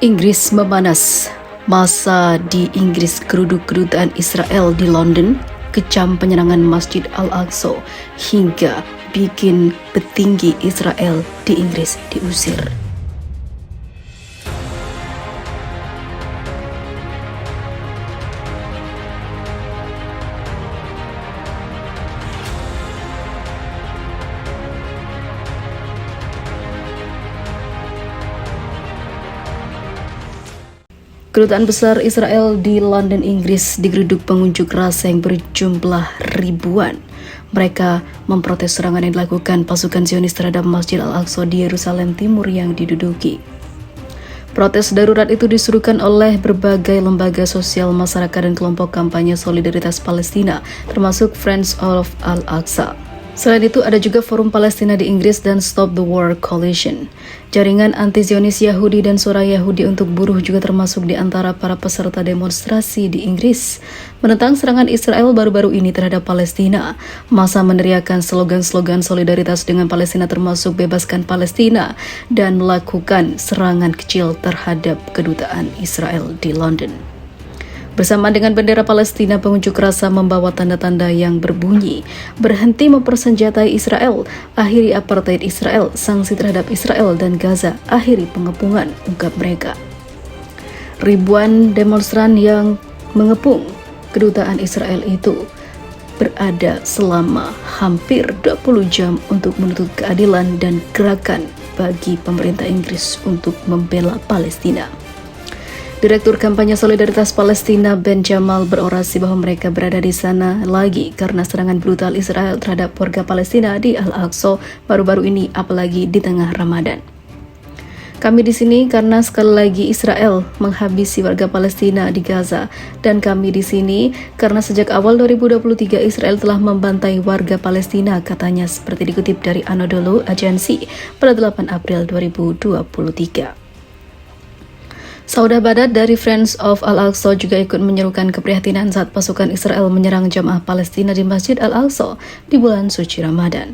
Inggris memanas. Massa di Inggris geruduk kedutaan Israel di London, kecam penyerangan Masjid Al-Aqsa hingga bikin petinggi Israel di Inggris diusir. Kedutaan besar Israel di London, Inggris digeruduk pengunjuk rasa yang berjumlah ribuan. Mereka memprotes serangan yang dilakukan pasukan Zionis terhadap Masjid Al-Aqsa di Yerusalem Timur yang diduduki. Protes darurat itu disuruhkan oleh berbagai lembaga sosial masyarakat dan kelompok kampanye solidaritas Palestina, termasuk Friends of Al-Aqsa. Selain itu, ada juga Forum Palestina di Inggris dan Stop the War Coalition. Jaringan anti-Zionis Yahudi dan Suara Yahudi untuk Buruh juga termasuk di antara para peserta demonstrasi di Inggris. Menentang serangan Israel baru-baru ini terhadap Palestina, massa meneriakan slogan-slogan solidaritas dengan Palestina termasuk bebaskan Palestina dan melakukan serangan kecil terhadap kedutaan Israel di London. Bersama dengan bendera Palestina, pengunjuk rasa membawa tanda-tanda yang berbunyi, berhenti mempersenjatai Israel, akhiri apartheid Israel, sanksi terhadap Israel dan Gaza, akhiri pengepungan, ungkap mereka. Ribuan demonstran yang mengepung kedutaan Israel itu berada selama hampir 20 jam untuk menuntut keadilan dan gerakan bagi pemerintah Inggris untuk membela Palestina. Direktur kampanye solidaritas Palestina Ben Jamal berorasi bahwa mereka berada di sana lagi karena serangan brutal Israel terhadap warga Palestina di Al-Aqsa baru-baru ini, apalagi di tengah Ramadan. Kami di sini karena sekali lagi Israel menghabisi warga Palestina di Gaza, dan kami di sini karena sejak awal 2023 Israel telah membantai warga Palestina, katanya seperti dikutip dari Anadolu Agency pada 8 April 2023. Saudah Badat dari Friends of Al-Aqsa juga ikut menyerukan keprihatinan saat pasukan Israel menyerang jamaah Palestina di Masjid Al-Aqsa di bulan suci Ramadan.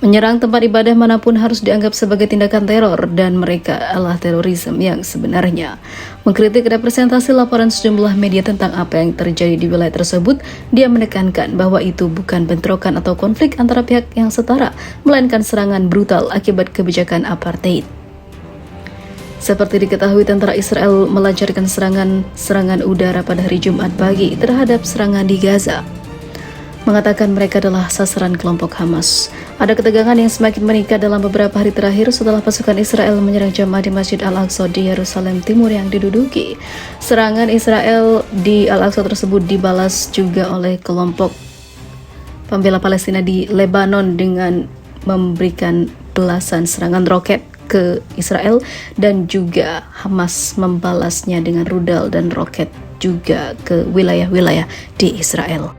Menyerang tempat ibadah manapun harus dianggap sebagai tindakan teror dan mereka adalah terorisme yang sebenarnya. Mengkritik representasi laporan sejumlah media tentang apa yang terjadi di wilayah tersebut, dia menekankan bahwa itu bukan bentrokan atau konflik antara pihak yang setara, melainkan serangan brutal akibat kebijakan apartheid. Seperti diketahui, tentara Israel melancarkan serangan udara pada hari Jumat pagi terhadap serangan di Gaza, mengatakan mereka adalah sasaran kelompok Hamas. Ada ketegangan yang semakin meningkat dalam beberapa hari terakhir setelah pasukan Israel menyerang jamaah di Masjid Al-Aqsa di Yerusalem Timur yang diduduki. Serangan Israel di Al-Aqsa tersebut dibalas juga oleh kelompok pembela Palestina di Lebanon dengan memberikan belasan serangan roket ke Israel, dan juga Hamas membalasnya dengan rudal dan roket juga ke wilayah-wilayah di Israel.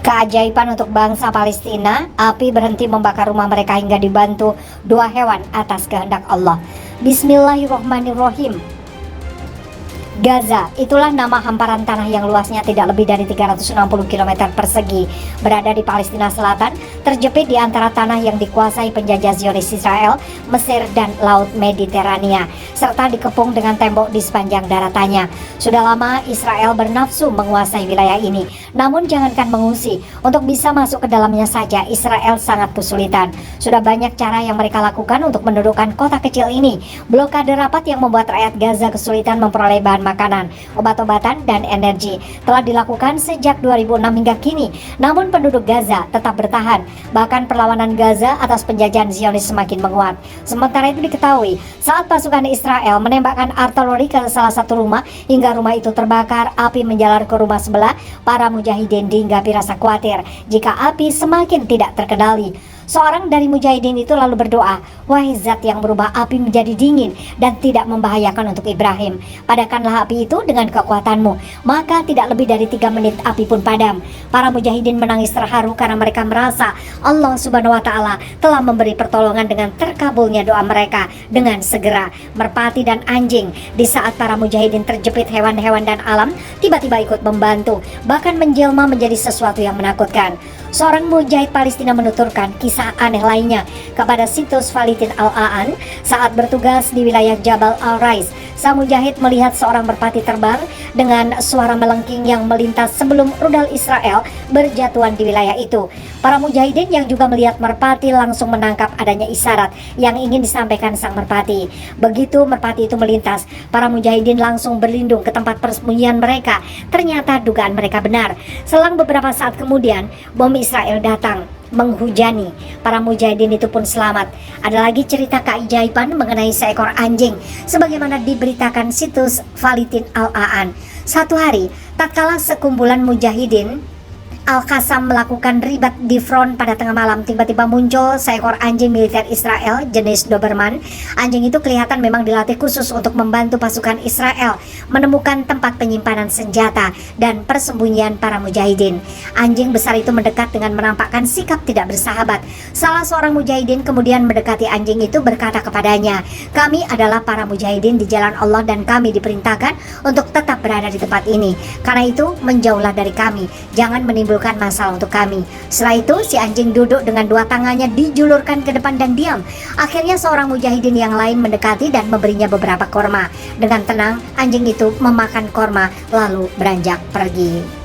Keajaiban untuk bangsa Palestina, api berhenti membakar rumah mereka hingga dibantu 2 hewan atas kehendak Allah. Bismillahirrahmanirrahim. Gaza, itulah nama hamparan tanah yang luasnya tidak lebih dari 360 km persegi, berada di Palestina Selatan, terjepit di antara tanah yang dikuasai penjajah Zionis Israel, Mesir, dan Laut Mediterania, serta dikepung dengan tembok di sepanjang daratannya. Sudah lama Israel bernafsu menguasai wilayah ini, namun jangankan mengungsi, untuk bisa masuk ke dalamnya saja Israel sangat kesulitan. Sudah banyak cara yang mereka lakukan untuk mendudukkan kota kecil ini. Blokade rapat yang membuat rakyat Gaza kesulitan memperoleh bahan makanan, obat-obatan, dan energi telah dilakukan sejak 2006 hingga kini. Namun penduduk Gaza tetap bertahan. Bahkan perlawanan Gaza atas penjajahan Zionis semakin menguat. Sementara itu diketahui saat pasukan Israel menembakkan artileri ke salah satu rumah hingga rumah itu terbakar, api menjalar ke rumah sebelah. Para mujahidin dihinggapi rasa khawatir jika api semakin tidak terkendali. Seorang dari mujahidin itu lalu berdoa, "Wahai zat yang merubah api menjadi dingin dan tidak membahayakan untuk Ibrahim, padamkanlah api itu dengan kekuatanmu." Maka tidak lebih dari 3 menit api pun padam. Para mujahidin menangis terharu karena mereka merasa Allah Subhanahu wa Ta'ala telah memberi pertolongan dengan terkabulnya doa mereka dengan segera. Merpati dan anjing di saat para mujahidin terjepit hewan-hewan dan alam tiba-tiba ikut membantu, bahkan menjelma menjadi sesuatu yang menakutkan. Seorang mujahid Palestina menuturkan kisah aneh lainnya kepada situs Falitin Al-Aan saat bertugas di wilayah Jabal Al-Rais. Sang mujahid melihat seorang merpati terbang dengan suara melengking yang melintas sebelum rudal Israel berjatuhan di wilayah itu. Para mujahidin yang juga melihat merpati langsung menangkap adanya isyarat yang ingin disampaikan sang merpati. Begitu merpati itu melintas, para mujahidin langsung berlindung ke tempat persembunyian mereka. Ternyata dugaan mereka benar. Selang beberapa saat kemudian, bom Israel datang menghujani. Para mujahidin itu pun selamat. Ada lagi cerita keajaiban mengenai seekor anjing sebagaimana diberitakan situs Falitin Al-Aan. Satu hari, tatkala sekumpulan mujahidin Al-Qassam melakukan ribat di front pada tengah malam, tiba-tiba muncul seekor anjing militer Israel jenis Doberman. Anjing itu kelihatan memang dilatih khusus untuk membantu pasukan Israel menemukan tempat penyimpanan senjata dan persembunyian para mujahidin. Anjing besar itu mendekat dengan menampakkan sikap tidak bersahabat. Salah seorang mujahidin kemudian mendekati anjing itu berkata kepadanya, "Kami adalah para mujahidin di jalan Allah dan kami diperintahkan untuk tetap berada di tempat ini. Karena itu menjauhlah dari kami, jangan menimbulkan masalah untuk kami." Setelah itu si anjing duduk dengan 2 tangannya dijulurkan ke depan dan diam. Akhirnya seorang mujahidin yang lain mendekati dan memberinya beberapa korma. Dengan tenang anjing itu memakan korma lalu beranjak pergi.